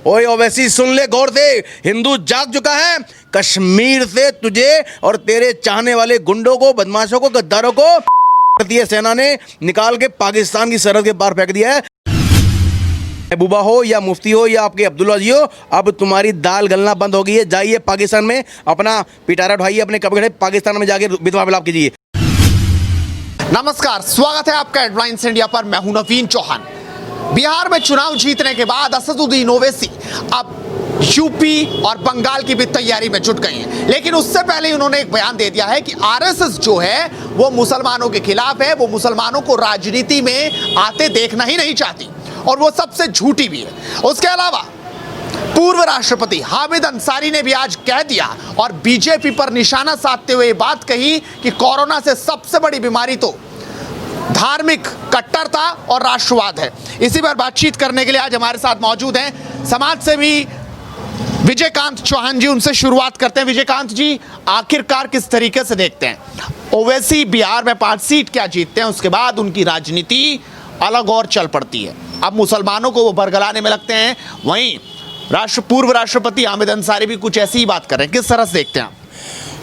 ओए ओवैसी सुन ले गौर से, हिंदू जाग चुका है। कश्मीर से तुझे और तेरे चाहने वाले गुंडों को, बदमाशों को, गद्दारों को भारतीय सेना ने निकाल के पाकिस्तान की सरहद के पार फेंक दिया है। महबूबा हो या मुफ्ती हो या आपके अब्दुल्ला जी हो, अब तुम्हारी दाल गलना बंद हो गई है। जाइए पाकिस्तान में अपना पिटारा उठाइए, अपने कपड़े पाकिस्तान में जाके विधवा विलाप कीजिए। नमस्कार, स्वागत है आपका हेडलाइंस इंडिया पर। मैं हूं नवीन चौहान। बिहार में चुनाव जीतने के बाद असदुद्दीन ओवैसी अब यूपी और बंगाल की भी तैयारी में जुट गए हैं, लेकिन उससे पहले उन्होंने एक बयान दे दिया है कि आरएसएस जो है वो मुसलमानों के खिलाफ है, वो मुसलमानों को राजनीति में आते देखना ही नहीं चाहती और वो सबसे झूठी भी है। उसके अलावा पूर्व राष्ट्रपति हामिद अंसारी ने भी आज कह दिया और बीजेपी पर निशाना साधते हुए बात कही कि कोरोना से सबसे बड़ी बीमारी तो धार्मिक कट्टरता और राष्ट्रवाद है। इसी पर बातचीत करने के लिए आज हमारे साथ मौजूद हैं समाज सेवी विजयकांत चौहान जी। उनसे शुरुआत करते हैं। विजयकांत जी, आखिरकार किस तरीके से देखते हैं ओवैसी बिहार में 5 सीट क्या जीतते हैं, उसके बाद उनकी राजनीति अलग और चल पड़ती है, अब मुसलमानों को वो बरगलाने में लगते हैं, वहीं पूर्व राष्ट्रपति हामिद अंसारी भी कुछ ऐसी ही बात कर रहे हैं। किस तरह से देखते हैं आप?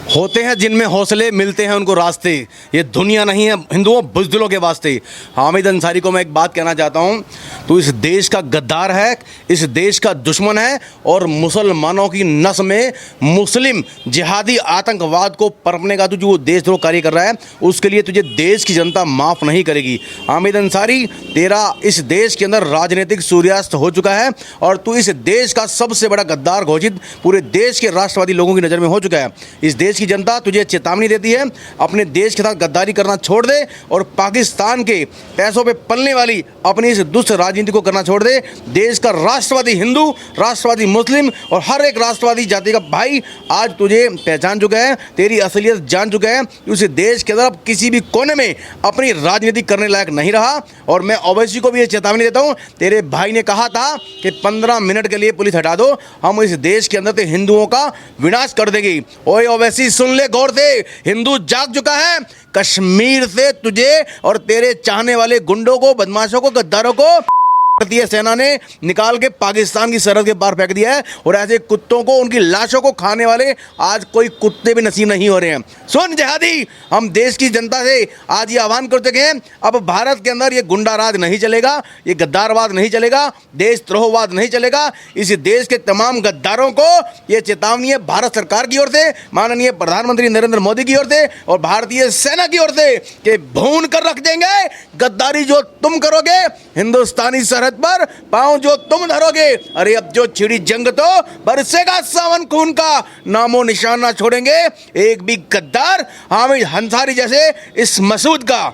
होते हैं जिनमें हौसले, मिलते हैं उनको रास्ते। ये दुनिया नहीं है हिंदुओं बुज़दिलों के वास्ते। हामिद अंसारी को मैं एक बात कहना चाहता हूँ, तू इस देश का गद्दार है, इस देश का दुश्मन है और मुसलमानों की नस में मुस्लिम जिहादी आतंकवाद को पनपने का तू जो देशद्रोह कार्य कर रहा है, उसके लिए तुझे देश की जनता माफ़ नहीं करेगी। हामिद अंसारी, तेरा इस देश के अंदर राजनीतिक सूर्यास्त हो चुका है और तू इस देश का सबसे बड़ा गद्दार घोषित पूरे देश के राष्ट्रवादी लोगों की नज़र में हो चुका है। इस देश की जनता तुझे चेतावनी देती है, अपने देश के साथ गद्दारी करना छोड़ दे और पाकिस्तान के पैसों पे पलने वाली अपनी इस दुष्ट राजनीति को करना छोड़ दे। देश का राष्ट्रवादी हिंदू, राष्ट्रवादी मुस्लिम और हर एक राष्ट्रवादी जाति का भाई आज तुझे पहचान चुका है, तेरी असलियत जान चुका है। उस देश के अंदर अब किसी भी कोने में अपनी राजनीति करने लायक नहीं रहा। और मैं ओवैसी को भी ये चेतावनी देता हूँ, तेरे भाई ने कहा था कि 15 मिनट के लिए पुलिस हटा दो, हम इस देश के अंदर हिंदुओं का विनाश कर देंगे। ओए ओवैसी सुन ले गौर से, हिंदू जाग चुका है। कश्मीर से तुझे और तेरे चाहने वाले गुंडों को, बदमाशों को, गद्दारों को भारतीय सेना ने निकाल के पाकिस्तान की सरहद के पार फेंक दिया है और ऐसे कुत्तों को, उनकी लाशों को खाने वाले आज कोई कुत्ते भी नसीब नहीं हो रहे हैं। सुन जिहादी, हम देश की जनता से आज ये आह्वान कर चुके हैं, अब भारत के अंदर ये गुंडा राज नहीं चलेगा, ये गद्दारवाद नहीं चलेगा, देशद्रोहवाद नहीं चलेगा। इस देश के तमाम गद्दारों को ये चेतावनी है भारत सरकार की ओर से, माननीय प्रधानमंत्री नरेंद्र मोदी की ओर से और भारतीय सेना की ओर से कि भून कर रख देंगे गद्दारी जो तुम करोगे हिंदुस्तानी सरहद पर, पांव जो तुम धरोगे। अरे अब जो छिड़ी जंग तो बरसेगा सावन खून का, नामो निशान ना छोड़ेंगे एक भी गद्दार हामिद अंसारी जैसे इस मसूद का।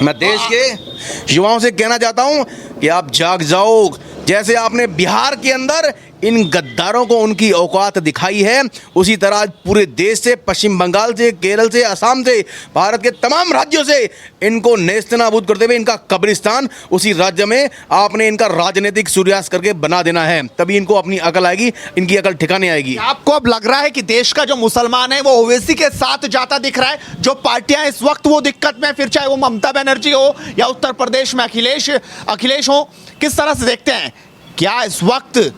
मैं देश के युवाओं से कहना चाहता हूं कि आप जाग जाओ। जैसे आपने बिहार के अंदर इन गद्दारों को उनकी औकात दिखाई है, उसी तरह पूरे देश से, पश्चिम बंगाल से, केरल से, असम से, भारत के तमाम राज्यों से इनको नेस्तनाबूद करते हुए इनका कब्रिस्तान उसी राज्य में आपने इनका राजनीतिक सूर्यास्त करके बना देना है। तभी इनको अपनी अकल आएगी, इनकी अकल ठिकाने आएगी। आपको अब लग रहा है कि देश का जो मुसलमान है वो ओवैसी के साथ जाता दिख रहा है? जो पार्टियां इस वक्त वो दिक्कत में, फिर चाहे वो ममता बनर्जी हो या उत्तर प्रदेश में अखिलेश हो, किस तरह से देखते हैं? क्या इस वक्त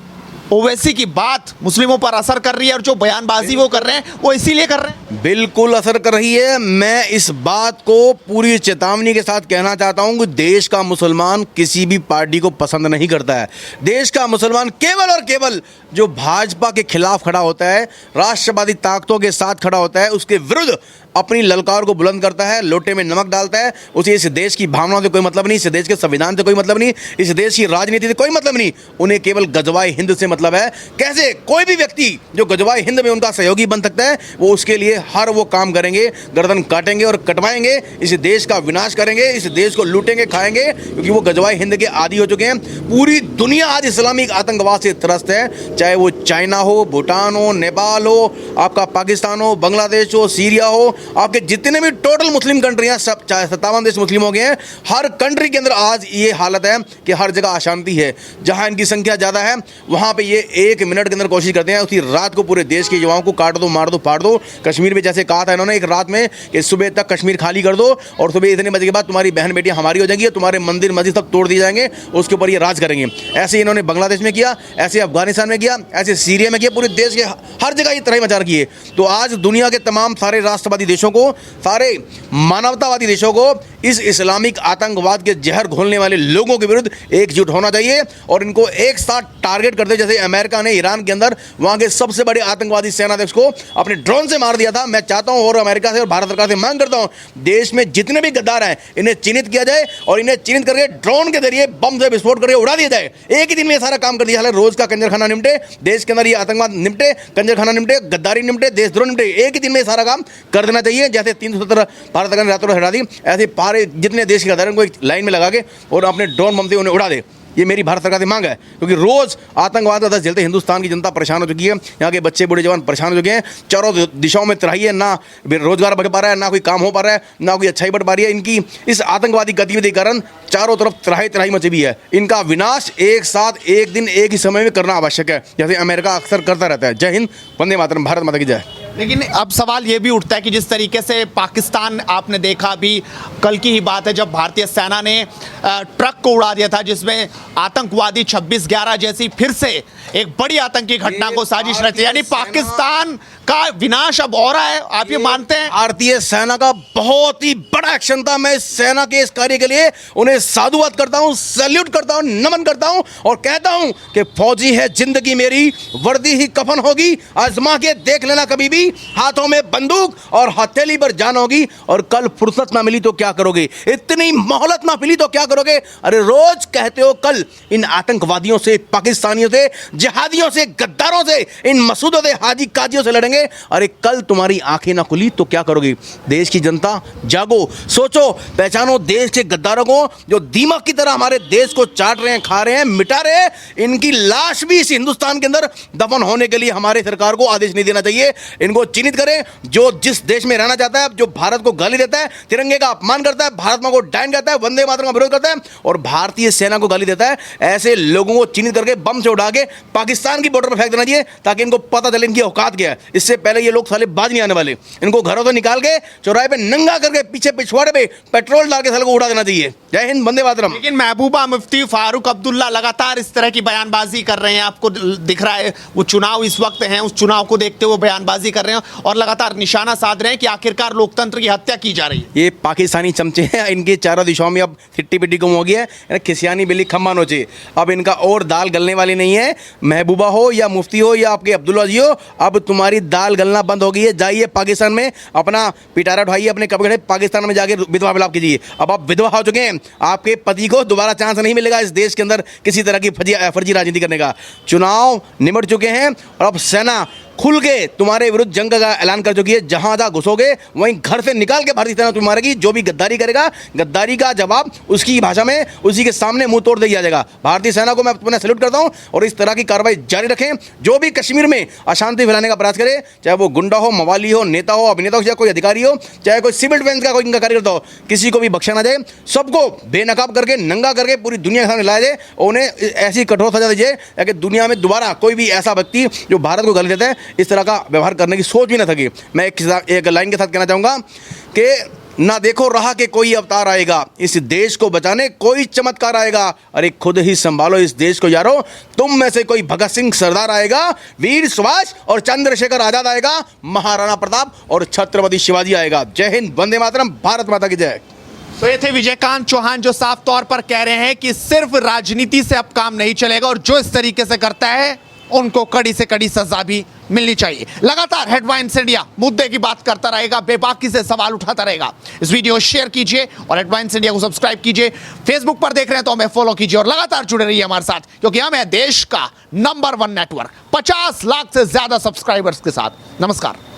ओवैसी की बात मुस्लिमों पर असर कर रही है और जो बयानबाजी वो कर रहे हैं वो इसीलिए कर रहे हैं? बिल्कुल असर कर रही है। मैं इस बात को पूरी चेतावनी के साथ कहना चाहता हूं कि देश का मुसलमान किसी भी पार्टी को पसंद नहीं करता है। देश का मुसलमान केवल और केवल जो भाजपा के खिलाफ खड़ा होता है, राष्ट्रवादी ताकतों के साथ खड़ा होता है, उसके विरुद्ध अपनी ललकार को बुलंद करता है, लोटे में नमक डालता है, उसे इस देश की भावनाओं से कोई मतलब नहीं, इस देश के संविधान से कोई मतलब नहीं, इस देश की राजनीति से कोई मतलब नहीं। उन्हें केवल गजवाए हिंद से मतलब है। कैसे कोई भी व्यक्ति जो गजवाए हिंद में उनका सहयोगी बन सकता है, वो उसके लिए हर वो काम करेंगे, गर्दन काटेंगे और कटवाएंगे, इस देश का विनाश करेंगे, इस देश को लूटेंगे, खाएंगे, क्योंकि वो गजवाए हिंद के आदी हो चुके हैं। पूरी दुनिया आज इस्लामिक आतंकवाद से त्रस्त है, चाहे वो चाइना हो, भूटान हो, नेपाल हो, आपका पाकिस्तान हो, बांग्लादेश हो, सीरिया हो, आपके जितने भी टोटल मुस्लिम कंट्री हैं, सब 57 देश मुस्लिम हो गए हैं, हर कंट्री के अंदर आज ये हालत है कि हर जगह अशांति है। जहां इनकी संख्या ज़्यादा है वहां पे ये 1 मिनट के अंदर कोशिश करते हैं उसी रात को पूरे देश के युवाओं को काट दो, मार दो, फाड़ दो। कश्मीर में जैसे कहा था इन्होंने एक रात में कि सुबह तक कश्मीर खाली कर दो और सुबह इतने बजे के बाद तुम्हारी बहन बेटियां हमारी हो जाएंगी, तुम्हारे मंदिर मस्जिद सब तोड़ दिए जाएंगे, उसके ऊपर ये राज करेंगे। ऐसे इन्होंने बांग्लादेश में किया, ऐसे अफगानिस्तान में किया, ऐसे सीरिया में किया, पूरे देश के हर जगह ये तरह मचा रखी है। तो आज दुनिया के तमाम सारे राष्ट्रवादी देशों को, सारे मानवतावादी देशों को इस इस्लामिक आतंकवाद के जहर घोलने वाले लोगों के विरुद्ध एकजुट होना चाहिए और इनको एक साथ टारगेट करते, जैसे अमेरिका ने ईरान के अंदर वहां के सबसे बड़े आतंकवादी सेनाध्यक्ष को अपने ड्रोन से मार दिया था। मैं चाहता हूं और अमेरिका से और भारत सरकार से मांग करता हूं, देश में जितने भी गद्दार हैं इन्हें चिन्हित किया जाए और इन्हें चिन्हित करके ड्रोन के जरिए बम से विस्फोट करके उड़ा दिया जाए। एक ही दिन में ये सारा काम कर दिया। हालांकि रोज का कंजरखाना निपटे, देश के अंदर ये आतंकवाद निपटे, कंजरखाना निपटे, गद्दारी निपटे, देशद्रोह निपटे, एक ही दिन में सारा काम कर देना चाहिए। जैसे 370 भारत सरकार ने रातों रात हटा दी, ऐसे सारे जितने देश के गद्दार को एक लाइन में लगा के और अपने ड्रोन बम से उन्हें उड़ा दे। ये मेरी भारत सरकार से मांग है, क्योंकि रोज आतंकवाद का दस झेलते हिंदुस्तान की जनता परेशान हो चुकी है। यहाँ के बच्चे बूढ़े जवान परेशान हो चुके हैं। चारों दिशाओं में तराही है, ना रोजगार बढ़ पा रहा है, ना कोई काम हो पा रहा है, ना कोई अच्छाई बढ़ पा रही है। इनकी इस आतंकवादी गतिविधि के कारण चारों तरफ तराही तराही मची हुई है। इनका विनाश एक साथ, एक दिन, एक ही समय में करना आवश्यक है, जैसे अमेरिका अक्सर करता रहता है। जय हिंद, वंदे मातरम, भारत माता की जय। लेकिन अब सवाल ये भी उठता है कि जिस तरीके से पाकिस्तान, आपने देखा अभी कल की ही बात है जब भारतीय सेना ने ट्रक को उड़ा दिया था जिसमें आतंकवादी 26/11 जैसी फिर से एक बड़ी आतंकी घटना को साजिश रची, यानी पाकिस्तान का विनाश अब हो रहा है। आप ये मानते हैं? भारतीय सेना का बहुत ही बड़ा एक्शन था। मैं इस सेना के इस कार्य के लिए उन्हें साधुवाद करता हूं, सैल्यूट करता हूं, नमन करता हूं और कहता हूं कि फौजी है जिंदगी मेरी, वर्दी ही कफन होगी, आजमा के देख लेना कभी भी, हाथों में बंदूक और हथेली पर जान होगी। और कल फुर्सत ना मिली तो क्या करोगे, इतनी मोहलत ना मिली तो क्या करोगे? अरे रोज कहते हो कल इन आतंकवादियों से, पाकिस्तानियों से, जिहादियों से, गद्दारों से, इन मसूदों से, हाजी काजियों से लड़ेंगे। अरे कल तुम्हारी आंखें ना खुली तो क्या करोगे? देश की जनता जागो, सोचो, पहचानो देश के गद्दारों को जो दीमक की तरह हमारे देश को चाट रहे हैं, खा रहे हैं, मिटा रहे हैं। इनकी लाश भी इस हिंदुस्तान के अंदर दफन होने के लिए हमारे सरकार को आदेश नहीं देना चाहिए। इनको चिन्हित करें। जो जिस देश में रहना चाहता है, जो भारत को गाली देता है, तिरंगे का अपमान करता है, भारत मां को डायन कहता है, वंदे मातरम का विरोध करता है और भारतीय सेना को गाली देता है, ऐसे लोगों को चिन्हित करके बम से उड़ा के पाकिस्तान की बॉर्डर पर फेंक देना चाहिए ताकि इनको पता चले इनकी औकात क्या है। इससे पहले ये लोग साले बाज नहीं आने वाले। इनको घरों से निकाल के चौराहे पे नंगा करके पीछे पिछवाड़े पे पेट्रोल डाल के साले को उड़ा देना चाहिए। जय हिंद, वंदे मातरम। लेकिन महबूबा मुफ्ती, फारूक अब्दुल्ला लगातार इस तरह की बयानबाजी कर रहे हैं। आपको दिख रहा है वो चुनाव इस वक्त हैं, उस चुनाव को देखते हुए बयानबाजी कर रहे हैं और लगातार निशाना साध रहे हैं कि आखिरकार लोकतंत्र की हत्या की जा रही है। ये पाकिस्तानी चमचे हैं, इनके चारों दिशाओं में अब सिट्टी पिट्टी गुम हो गई है। खिसियानी बिल्ली खम्मा नोचे, अब इनका और दाल गलने वाली नहीं है। महबूबा हो या मुफ्ती हो या आपके अब्दुल्ला जी हो, अब तुम्हारी दाल गलना बंद हो गई है। जाइए पाकिस्तान में अपना पिटारा उठाइए, अपने कपड़े पाकिस्तान में जाके विधवा विलाप कीजिए। अब आप विधवा हो चुके हैं, आपके पति को दोबारा चांस नहीं मिलेगा इस देश के अंदर किसी तरह की फर्जी राजनीति करने का। चुनाव निमट चुके हैं और अब सेना खुल के तुम्हारे विरुद्ध जंग का ऐलान कर चुकी है। जहां जहां घुसोगे वहीं घर से निकाल के भारतीय सेना तुम्हें मारेगी। जो भी गद्दारी करेगा, गद्दारी का जवाब उसकी भाषा में उसी के सामने मुंह तोड़ दिया जाएगा। भारतीय सेना को मैं पुनः सैल्यूट करता हूं और इस तरह की कार्रवाई जारी रखें। जो भी कश्मीर में अशांति फैलाने का प्रयास करे, चाहे वो गुंडा हो, मवाली हो, नेता हो, अभिनेता हो, चाहे कोई अधिकारी हो, चाहे कोई सिविल डिफेंस का कोई इनका कार्यकर्ता हो, किसी को भी बख्शा ना जाए। सबको बेनकाब करके, नंगा करके पूरी दुनिया के सामने लाया जाए और उन्हें ऐसी कठोर सजा दी जाए ताकि दुनिया में दोबारा कोई भी ऐसा व्यक्ति जो भारत को गाली देता है इस तरह का व्यवहार करने की सोच भी ना सके। मैं एक लाइन के साथ कहना चाहूंगा कि ना देखो रहा कि कोई अवतार आएगा, इस देश को बचाने कोई चमत्कार आएगा। अरे खुद ही संभालो इस देश को यारो, तुम में से कोई भगत सिंह सरदार आएगा, वीर सुभाष और चंद्रशेखर आजाद आएगा, महाराणा प्रताप और छत्रपति शिवाजी आएगा। जय हिंद, वंदे मातरम, भारत माता की जय। तो ये थे विजयकांत चौहान जो साफ तौर पर कह रहे हैं कि सिर्फ राजनीति से अब काम नहीं चलेगा और जो इस तरीके से करता है उनको कड़ी से कड़ी सजा भी मिलनी चाहिए। लगातार हेडलाइंस इंडिया मुद्दे की बात करता रहेगा, बेबाकी से सवाल उठाता रहेगा। इस वीडियो को शेयर कीजिए और हेडलाइंस इंडिया को सब्सक्राइब कीजिए। फेसबुक पर देख रहे हैं तो हमें फॉलो कीजिए और लगातार जुड़े रहिए हमारे साथ, क्योंकि हम है देश का नंबर 1 नेटवर्क 50 लाख से ज्यादा सब्सक्राइबर्स के साथ। नमस्कार।